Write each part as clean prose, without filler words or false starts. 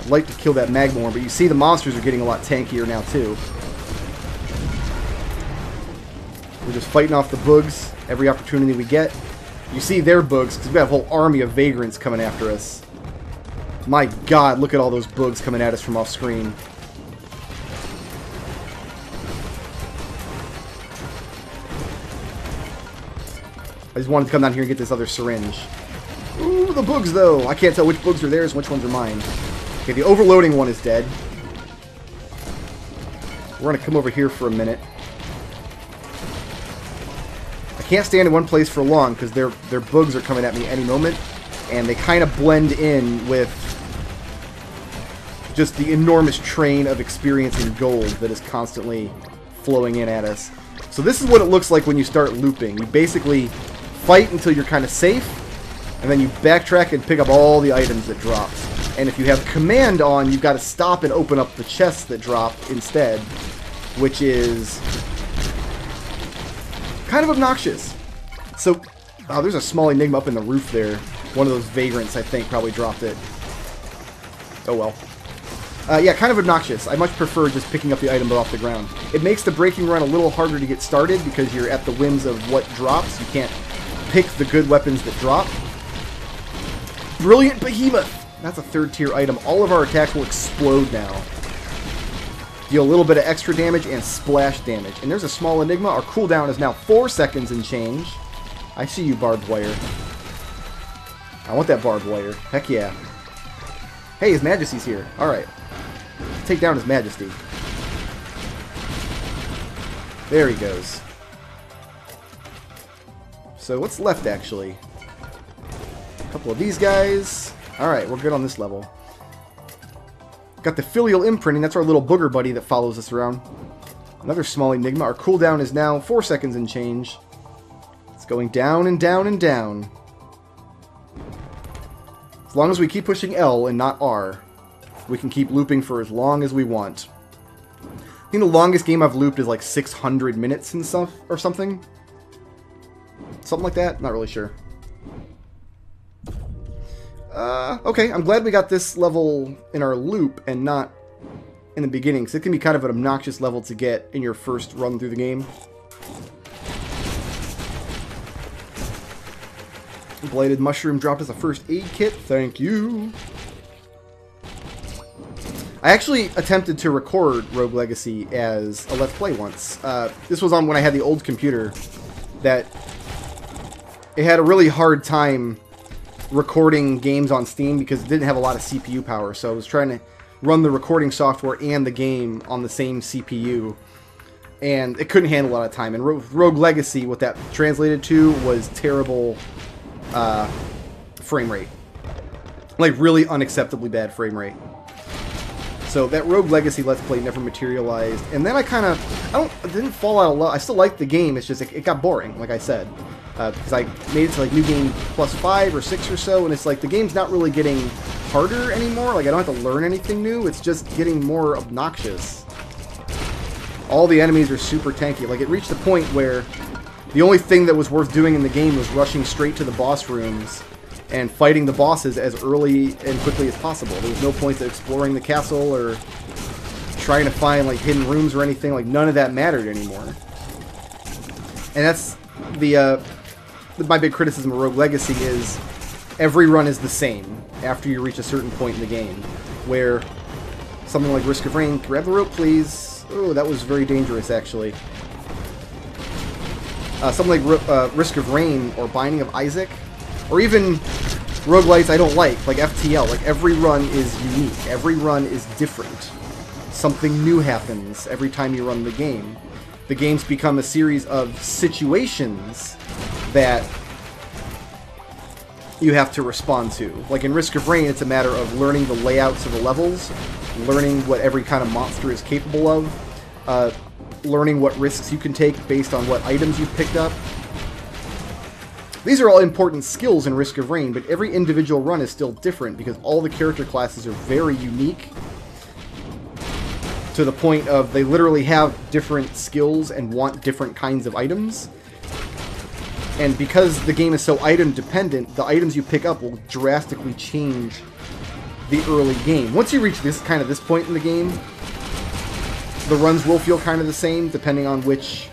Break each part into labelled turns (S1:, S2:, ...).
S1: I'd like to kill that magma more, but you see the monsters are getting a lot tankier now too. We're just fighting off the bugs every opportunity we get. You see their bugs, because we have a whole army of vagrants coming after us. My god, look at all those bugs coming at us from off screen. I just wanted to come down here and get this other syringe. Ooh, the bugs though! I can't tell which bugs are theirs and which ones are mine. Okay, the overloading one is dead. We're gonna come over here for a minute. I can't stand in one place for long because their bugs are coming at me any moment, and they kind of blend in with just the enormous train of experience and gold that is constantly flowing in at us. So this is what it looks like when you start looping. You basically fight until you're kind of safe, and then you backtrack and pick up all the items that drop. And if you have command on, you've got to stop and open up the chests that drop instead, which is kind of obnoxious. So, oh, there's a small enigma up in the roof there. One of those vagrants, I think, probably dropped it. Oh well. Yeah, kind of obnoxious. I much prefer just picking up the item off the ground. It makes the braking run a little harder to get started because you're at the whims of what drops. You can't pick the good weapons that drop. Brilliant Behemoth! That's a third tier item. All of our attacks will explode now. Deal a little bit of extra damage and splash damage. And there's a small enigma. Our cooldown is now 4 seconds and change. I see you, barbed wire. I want that barbed wire. Heck yeah. Hey, His Majesty's here. Alright. Take down His Majesty. There he goes. So what's left, actually? A couple of these guys. Alright, we're good on this level. Got the filial imprinting. That's our little booger buddy that follows us around. Another small enigma. Our cooldown is now 4 seconds and change. It's going down and down and down. As long as we keep pushing L and not R, we can keep looping for as long as we want. I think the longest game I've looped is like 600 minutes and stuff, or something. Something like that? Not really sure. Okay, I'm glad we got this level in our loop and not in the beginning, because it can be kind of an obnoxious level to get in your first run through the game. Blighted Mushroom dropped us a first aid kit. Thank you. I actually attempted to record Rogue Legacy as a Let's Play once. This was on when I had the old computer that it had a really hard time recording games on Steam because it didn't have a lot of CPU power, so I was trying to run the recording software and the game on the same CPU, and it couldn't handle a lot of time. And Rogue Legacy, what that translated to was terrible frame rate. Like, really unacceptably bad frame rate. So that Rogue Legacy Let's Play never materialized, and then I didn't fall out of love. I still liked the game, it's just, it got boring, like I said. Because I made it to like New Game +5 or 6 or so, and it's like the game's not really getting harder anymore. Like, I don't have to learn anything new, it's just getting more obnoxious. All the enemies are super tanky. Like, it reached a point where the only thing that was worth doing in the game was rushing straight to the boss rooms and fighting the bosses as early and quickly as possible. There was no point to exploring the castle or trying to find like hidden rooms or anything. Like, none of that mattered anymore. And that's my big criticism of Rogue Legacy is every run is the same after you reach a certain point in the game, where something like Risk of Rain, grab the rope please. Oh, that was very dangerous actually. Something like Risk of Rain or Binding of Isaac, or even roguelites I don't like FTL. Like, every run is unique. Every run is different. Something new happens every time you run the game. The games become a series of situations that you have to respond to. Like in Risk of Rain, it's a matter of learning the layouts of the levels, learning what every kind of monster is capable of, learning what risks you can take based on what items you've picked up. These are all important skills in Risk of Rain, but every individual run is still different because all the character classes are very unique, to the point of they literally have different skills and want different kinds of items. And because the game is so item dependent, the items you pick up will drastically change the early game. Once you reach this point in the game, the runs will feel kind of the same depending on which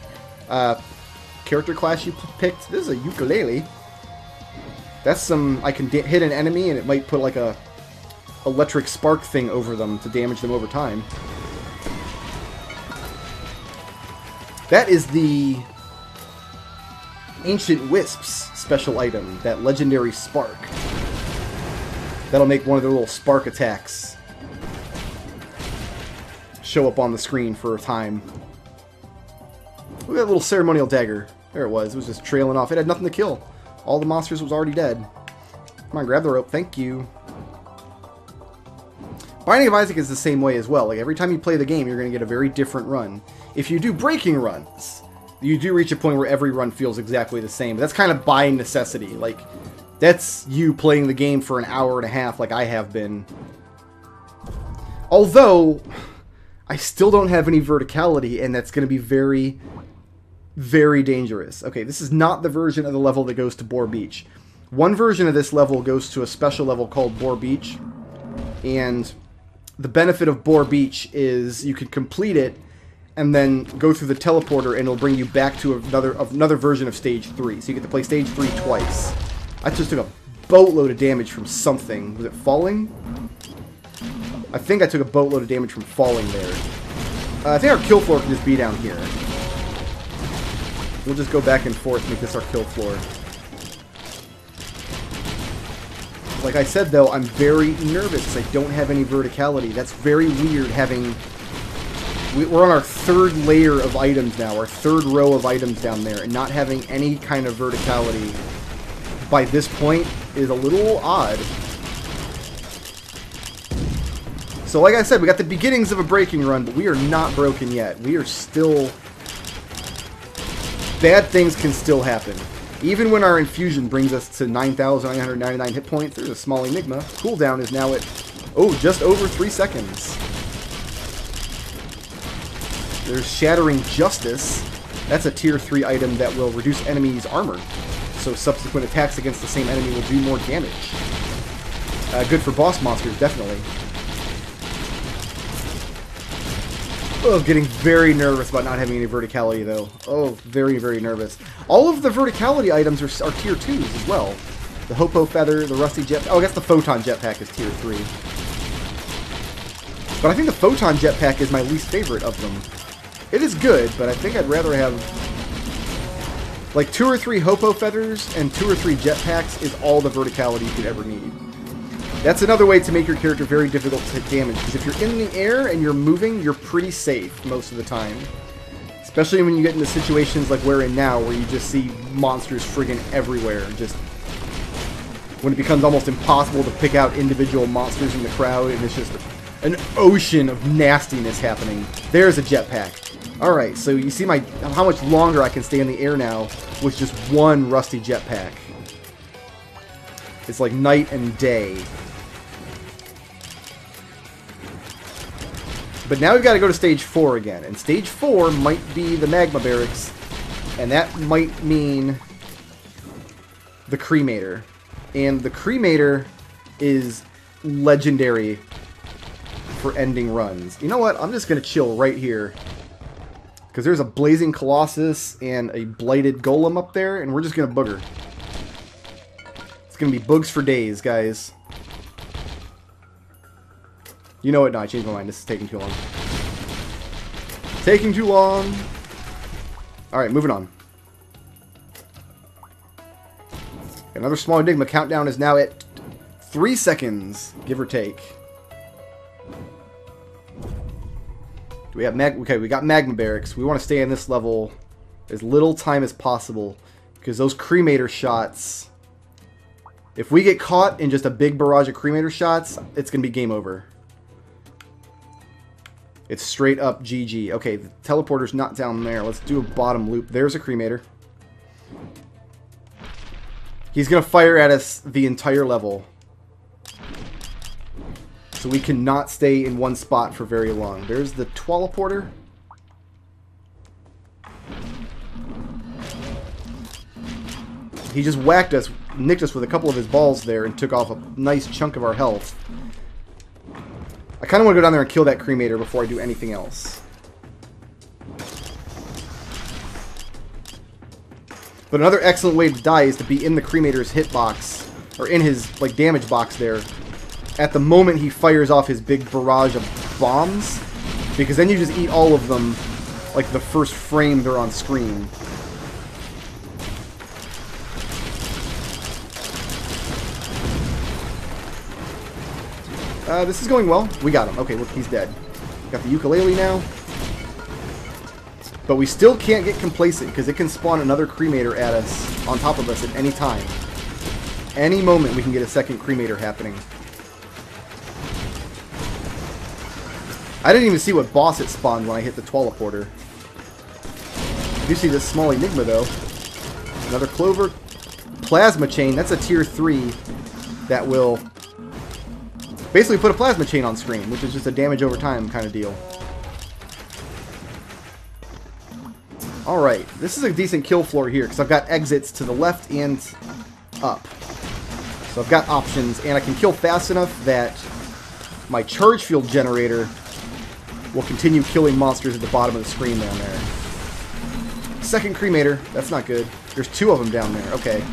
S1: character class you picked. This is a ukulele. That's some... I can hit an enemy and it might put like a electric spark thing over them to damage them over time. That is the Ancient Wisps special item, that legendary spark. That'll make one of their little spark attacks show up on the screen for a time. Look at that little ceremonial dagger. There it was. It was just trailing off. It had nothing to kill. All the monsters was already dead. Come on, grab the rope. Thank you. Binding of Isaac is the same way as well. Like, every time you play the game, you're going to get a very different run. If you do breaking runs, you do reach a point where every run feels exactly the same. But that's kind of by necessity. Like, that's you playing the game for an hour and a half like I have been. Although, I still don't have any verticality, and that's going to be very, very dangerous. Okay, this is not the version of the level that goes to Boar Beach. One version of this level goes to a special level called Boar Beach, and the benefit of Boar Beach is you can complete it and then go through the teleporter and it'll bring you back to another version of Stage 3. So you get to play Stage 3 twice. I just took a boatload of damage from something. Was it falling? I think I took a boatload of damage from falling there. I think our kill floor can just be down here. We'll just go back and forth, make this our kill floor. Like I said, though, I'm very nervous because I don't have any verticality. That's very weird having... We're on our third layer of items now, our third row of items down there, and not having any kind of verticality by this point is a little odd. So like I said, we got the beginnings of a breaking run, but we are not broken yet. We are still... Bad things can still happen. Even when our infusion brings us to 9,999 hit points, there's a small enigma. Cooldown is now at, just over 3 seconds. There's Shattering Justice. That's a tier 3 item that will reduce enemies' armor. So subsequent attacks against the same enemy will do more damage. Good for boss monsters, definitely. Oh, getting very nervous about not having any verticality, though. Oh, very, very nervous. All of the verticality items are tier 2s as well. The Hopo Feather, the Rusty Jet... Oh, I guess the Photon Jetpack is tier 3. But I think the Photon Jetpack is my least favorite of them. It is good, but I think I'd rather have... Like, 2 or 3 Hopo Feathers and 2 or 3 Jetpacks is all the verticality you could ever need. That's another way to make your character very difficult to hit damage, because if you're in the air and you're moving, you're pretty safe most of the time. Especially when you get into situations like we're in now, where you just see monsters friggin' everywhere. Just when it becomes almost impossible to pick out individual monsters in the crowd, and it's just an ocean of nastiness happening. There's a jetpack. Alright, so you see how much longer I can stay in the air now with just one rusty jetpack. It's like night and day. But now we've got to go to Stage 4 again. And Stage 4 might be the magma barracks. And that might mean the Cremator. And the Cremator is legendary for ending runs. You know what? I'm just going to chill right here. Because there's a Blazing Colossus and a Blighted Golem up there. And we're just going to booger. It's going to be boogs for days, guys. You know what? No, I changed my mind. This is taking too long. Taking too long. Alright, moving on. Another small enigma. Countdown is now at 3 seconds, give or take. Do we have okay, we got magma barracks. We want to stay in this level as little time as possible, because those cremator shots, if we get caught in just a big barrage of cremator shots, it's going to be game over. It's straight up GG. Okay, the teleporter's not down there. Let's do a bottom loop. There's a cremator. He's going to fire at us the entire level. So we cannot stay in one spot for very long. There's the teleporter. He just whacked us, nicked us with a couple of his balls there, and took off a nice chunk of our health. kind of want to go down there and kill that cremator before I do anything else. But another excellent way to die is to be in the cremator's hitbox, or in his like damage box there, at the moment he fires off his big barrage of bombs, because then you just eat all of them like the first frame they're on screen. This is going well. We got him. Okay, look, he's dead. Got the ukulele now. But we still can't get complacent, because it can spawn another cremator at us, on top of us at any time. Any moment we can get a second cremator happening. I didn't even see what boss it spawned when I hit the teleporter. I do see this small enigma, though. Another clover. Plasma chain. That's a tier 3 that will basically put a plasma chain on screen, which is just a damage over time kind of deal. Alright, this is a decent kill floor here, because I've got exits to the left and up. So I've got options, and I can kill fast enough that my charge field generator will continue killing monsters at the bottom of the screen down there. Second cremator, that's not good. There's 2 of them down there, okay.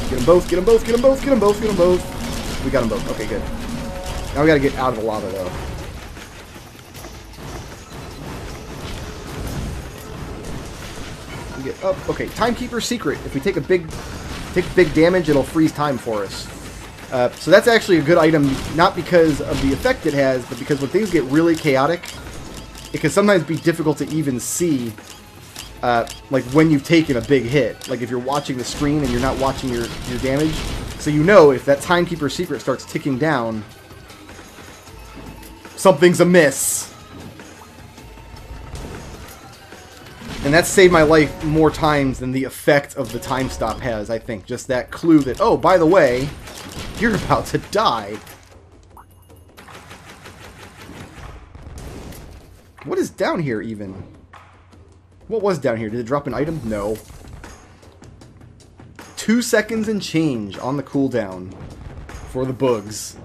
S1: Get them both, get them both, get them both, get them both, get them both. We got them both, okay, good. Now we gotta get out of the lava, though. Get up. Okay, Timekeeper secret. If we take big damage, it'll freeze time for us. So that's actually a good item, not because of the effect it has, but because when things get really chaotic, it can sometimes be difficult to even see, like when you've taken a big hit. Like if you're watching the screen and you're not watching your damage, so you know if that Timekeeper secret starts ticking down, something's amiss. And that's saved my life more times than the effect of the time stop has, I think. Just that clue that, oh, by the way, you're about to die. What is down here, even? What was down here? Did it drop an item? No. 2 seconds and change on the cooldown for the bugs.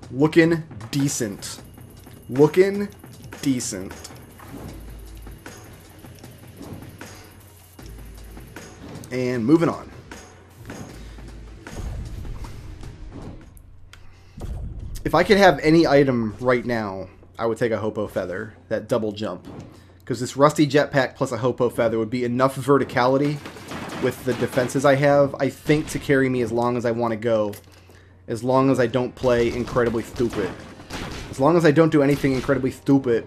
S1: Looking decent. Looking decent. And moving on. If I could have any item right now, I would take a Hopo Feather, that double jump. Because this rusty jetpack plus a Hopo Feather would be enough verticality with the defenses I have, I think, to carry me as long as I want to go. As long as I don't play incredibly stupid. As long as I don't do anything incredibly stupid,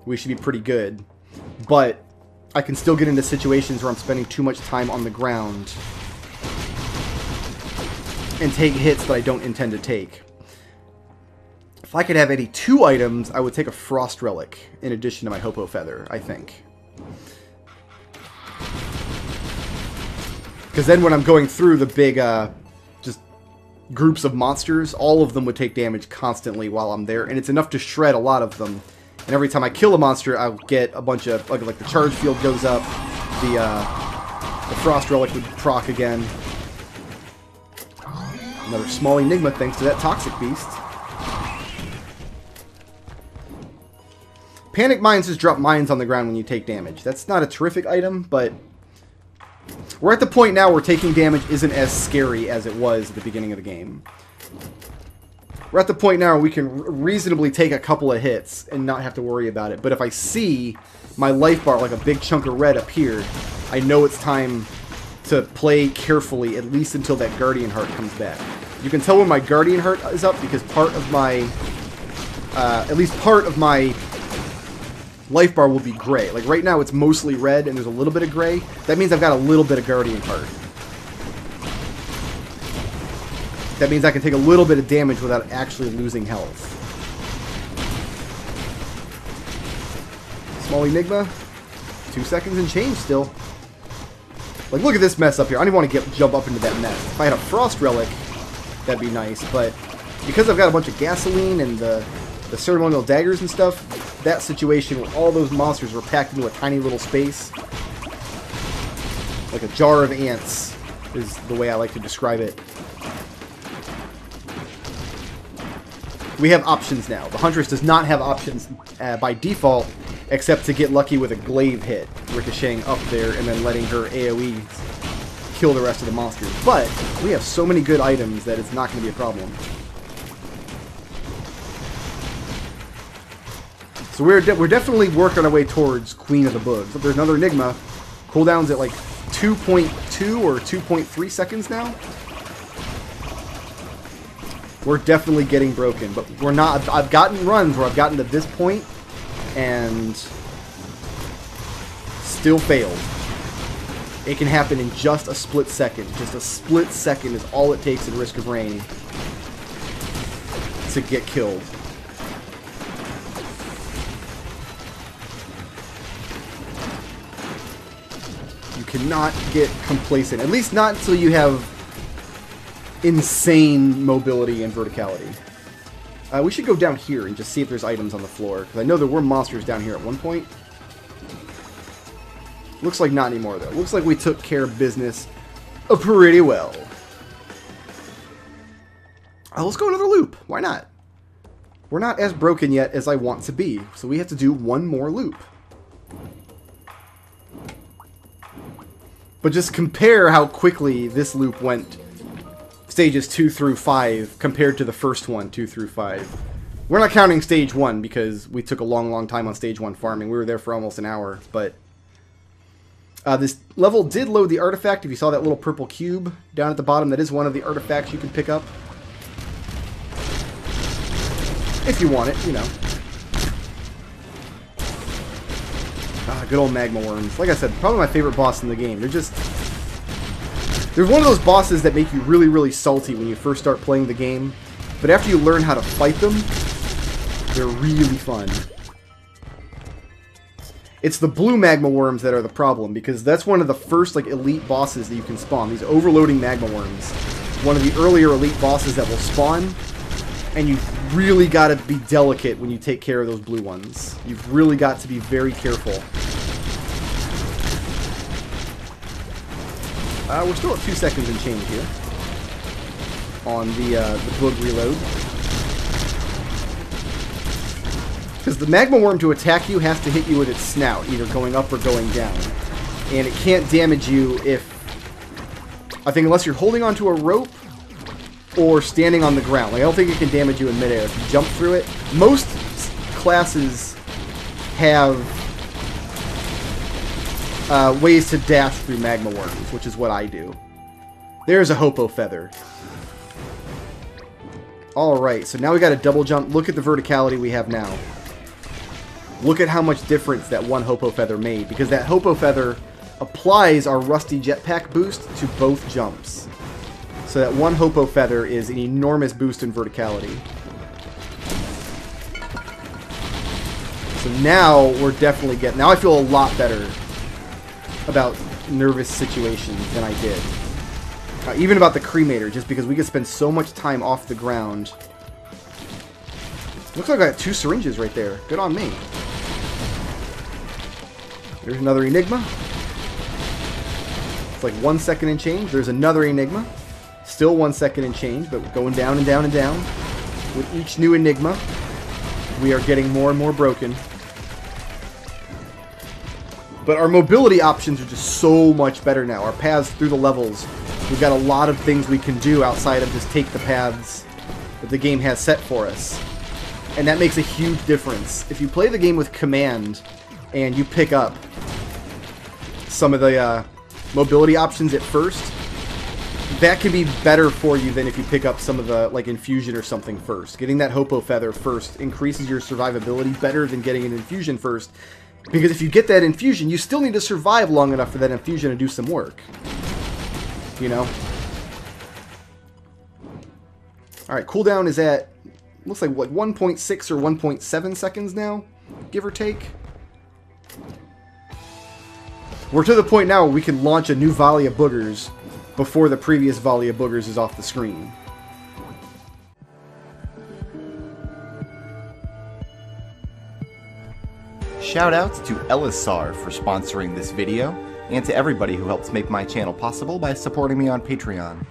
S1: we should be pretty good. But I can still get into situations where I'm spending too much time on the ground and take hits that I don't intend to take. If I could have any 2 items, I would take a Frost Relic in addition to my Hopo Feather, I think. Because then when I'm going through the big, just groups of monsters, all of them would take damage constantly while I'm there, and it's enough to shred a lot of them. And every time I kill a monster, I'll get a bunch of, like the charge field goes up, the Frost Relic would proc again. Another small enigma thanks to that Toxic Beast. Panic Mines just drop mines on the ground when you take damage. That's not a terrific item, but we're at the point now where taking damage isn't as scary as it was at the beginning of the game. We're at the point now where we can reasonably take a couple of hits and not have to worry about it. But if I see my life bar, like a big chunk of red appear, I know it's time to play carefully, at least until that Guardian Heart comes back. You can tell when my Guardian Heart is up because part of my, at least part of my life bar will be gray. Like right now it's mostly red and there's a little bit of gray. That means I've got a little bit of Guardian Heart. That means I can take a little bit of damage without actually losing health. Small Enigma. 2 seconds and change still. Like, look at this mess up here. I don't even want to jump up into that mess. If I had a Frost Relic, that'd be nice. But because I've got a bunch of gasoline and the ceremonial daggers and stuff, that situation where all those monsters were packed into a tiny little space, like a jar of ants, is the way I like to describe it. We have options now. The Huntress does not have options by default, except to get lucky with a glaive hit, ricocheting up there and then letting her AoE kill the rest of the monsters. But we have so many good items that it's not going to be a problem. So we're definitely working our way towards Queen of the Bugs. But there's another Enigma. Cooldown's at like 2.2 or 2.3 seconds now. We're definitely getting broken, but we're not. I've gotten runs where I've gotten to this point and still failed. It can happen in just a split second. Just a split second is all it takes in Risk of Rain to get killed. You cannot get complacent, at least not until you have insane mobility and verticality. We should go down here and just see if there's items on the floor, because I know there were monsters down here at one point. Looks like not anymore, though. Looks like we took care of business pretty well. Let's go another loop. Why not? We're not as broken yet as I want to be, so we have to do one more loop. But just compare how quickly this loop went, stages 2 through 5, compared to the first one, 2 through 5. We're not counting stage 1 because we took a long time on stage 1 farming. We were there for almost an hour, but this level did load the artifact. If you saw that little purple cube down at the bottom, that is one of the artifacts you can pick up. If you want it, you know. Good old magma worms. Like I said, probably my favorite boss in the game. They're one of those bosses that make you really, really salty when you first start playing the game. But after you learn how to fight them, they're really fun. It's the blue magma worms that are the problem, because that's one of the first like elite bosses that you can spawn. These overloading magma worms. One of the earlier elite bosses that will spawn, and you've really got to be delicate when you take care of those blue ones. You've really got to be very careful. We're still at 2 seconds and change here on the bug reload. Because the magma worm to attack you has to hit you with its snout, either going up or going down. And it can't damage you if, I think, unless you're holding onto a rope or standing on the ground. Like, I don't think it can damage you in midair. If you jump through it, most classes have ways to dash through magma worms, which is what I do. There's a Hopo Feather. Alright, so now we got a double jump. Look at the verticality we have now. Look at how much difference that one Hopo Feather made, because that Hopo Feather applies our Rusty Jetpack boost to both jumps. So that one Hopo Feather is an enormous boost in verticality. So now we're definitely getting... Now I feel a lot better about nervous situations than I did. Even about the Cremator, just because we could spend so much time off the ground. Looks like I got 2 syringes right there. Good on me. There's another Enigma. It's like 1 second and change. There's another Enigma. Still 1 second and change, but going down and down and down. With each new Enigma, we are getting more and more broken. But our mobility options are just so much better now. Our paths through the levels, we've got a lot of things we can do outside of just take the paths that the game has set for us. And that makes a huge difference. If you play the game with command and you pick up some of the mobility options at first, that can be better for you than if you pick up some of the, like, infusion or something first. Getting that Hopo Feather first increases your survivability better than getting an infusion first. Because if you get that infusion, you still need to survive long enough for that infusion to do some work. You know? Alright, cooldown is at, looks like, what, 1.6 or 1.7 seconds now? Give or take? We're to the point now where we can launch a new volley of boogers before the previous volley of boogers is off the screen.
S2: Shoutouts to Elisar for sponsoring this video, and to everybody who helps make my channel possible by supporting me on Patreon.